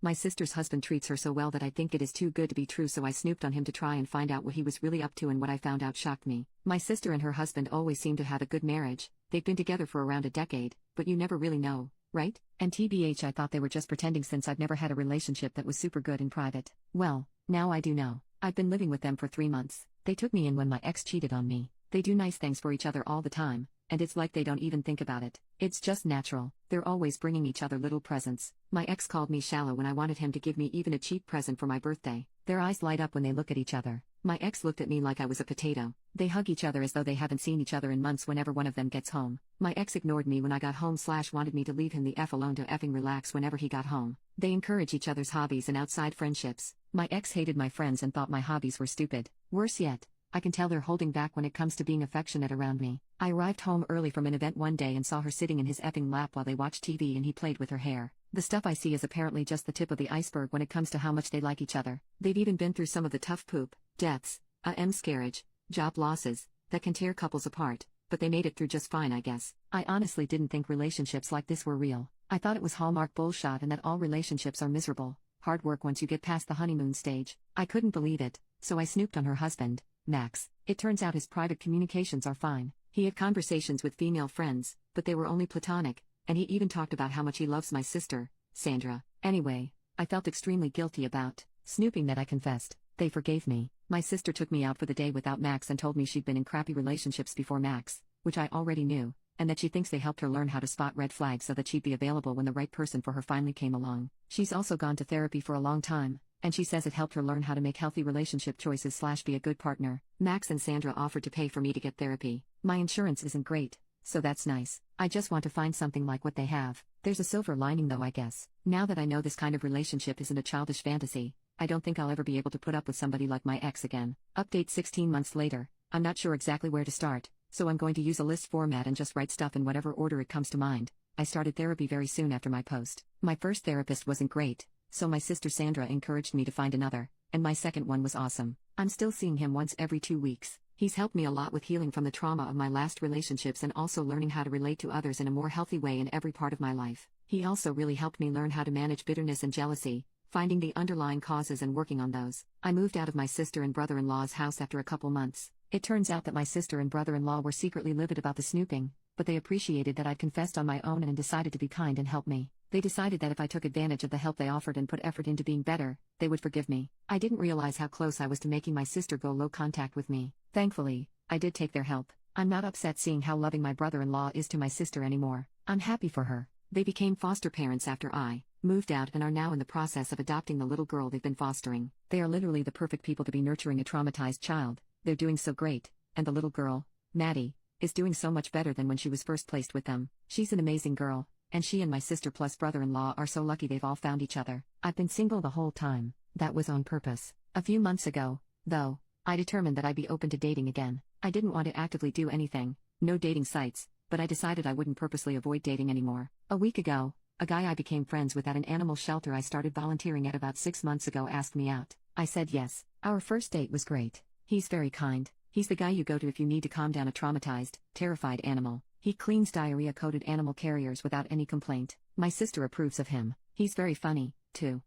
My sister's husband treats her so well that I think it is too good to be true, so I snooped on him to try and find out what he was really up to, and what I found out shocked me. My sister and her husband always seem to have a good marriage. They've been together for around a decade, but you never really know, right? And TBH, I thought they were just pretending since I've never had a relationship that was super good in private. Well, now I do know. I've been living with them for 3 months. They took me in when my ex cheated on me. They do nice things for each other all the time, and it's like they don't even think about it. It's just natural. They're always bringing each other little presents. My ex called me shallow when I wanted him to give me even a cheap present for my birthday. Their eyes light up when they look at each other. My ex looked at me like I was a potato. They hug each other as though they haven't seen each other in months whenever one of them gets home. My ex ignored me when I got home / wanted me to leave him the F alone to effing relax whenever he got home. They encourage each other's hobbies and outside friendships. My ex hated my friends and thought my hobbies were stupid. Worse yet, I can tell they're holding back when it comes to being affectionate around me. I arrived home early from an event one day and saw her sitting in his effing lap while they watched TV and he played with her hair. The stuff I see is apparently just the tip of the iceberg when it comes to how much they like each other. They've even been through some of the tough poop, deaths, miscarriage, job losses, that can tear couples apart, but they made it through just fine, I guess. I honestly didn't think relationships like this were real. I thought it was Hallmark bullshit and that all relationships are miserable, hard work once you get past the honeymoon stage. I couldn't believe it, so I snooped on her husband, Max. It turns out his private communications are fine. He had conversations with female friends, but they were only platonic, and he even talked about how much he loves my sister, Sandra. Anyway, I felt extremely guilty about snooping that I confessed. They forgave me. My sister took me out for the day without Max and told me she'd been in crappy relationships before Max, which I already knew, and that she thinks they helped her learn how to spot red flags so that she'd be available when the right person for her finally came along. She's also gone to therapy for a long time, and she says it helped her learn how to make healthy relationship choices / be a good partner. Max and Sandra offered to pay for me to get therapy. My insurance isn't great, so that's nice. I just want to find something like what they have. There's a silver lining though, I guess. Now that I know this kind of relationship isn't a childish fantasy, I don't think I'll ever be able to put up with somebody like my ex again. Update 16 months later. I'm not sure exactly where to start, so I'm going to use a list format and just write stuff in whatever order it comes to mind. I started therapy very soon after my post. My first therapist wasn't great, so my sister Sandra encouraged me to find another, and my second one was awesome. I'm still seeing him once every 2 weeks. He's helped me a lot with healing from the trauma of my last relationships and also learning how to relate to others in a more healthy way in every part of my life. He also really helped me learn how to manage bitterness and jealousy, finding the underlying causes and working on those. I moved out of my sister and brother-in-law's house after a couple months. It turns out that my sister and brother-in-law were secretly livid about the snooping, but they appreciated that I'd confessed on my own and decided to be kind and help me. They decided that if I took advantage of the help they offered and put effort into being better, they would forgive me. I didn't realize how close I was to making my sister go low contact with me. Thankfully, I did take their help. I'm not upset seeing how loving my brother-in-law is to my sister anymore. I'm happy for her. They became foster parents after I moved out and are now in the process of adopting the little girl they've been fostering. They are literally the perfect people to be nurturing a traumatized child. They're doing so great, and the little girl, Maddie, is doing so much better than when she was first placed with them. She's an amazing girl, and she and my sister plus brother-in-law are so lucky they've all found each other. I've been single the whole time. That was on purpose. A few months ago, though, I determined that I'd be open to dating again. I didn't want to actively do anything, no dating sites, but I decided I wouldn't purposely avoid dating anymore. A week ago, a guy I became friends with at an animal shelter I started volunteering at about 6 months ago asked me out. I said yes. Our first date was great. He's very kind. He's the guy you go to if you need to calm down a traumatized, terrified animal. He cleans diarrhea-coated animal carriers without any complaint. My sister approves of him. He's very funny, too.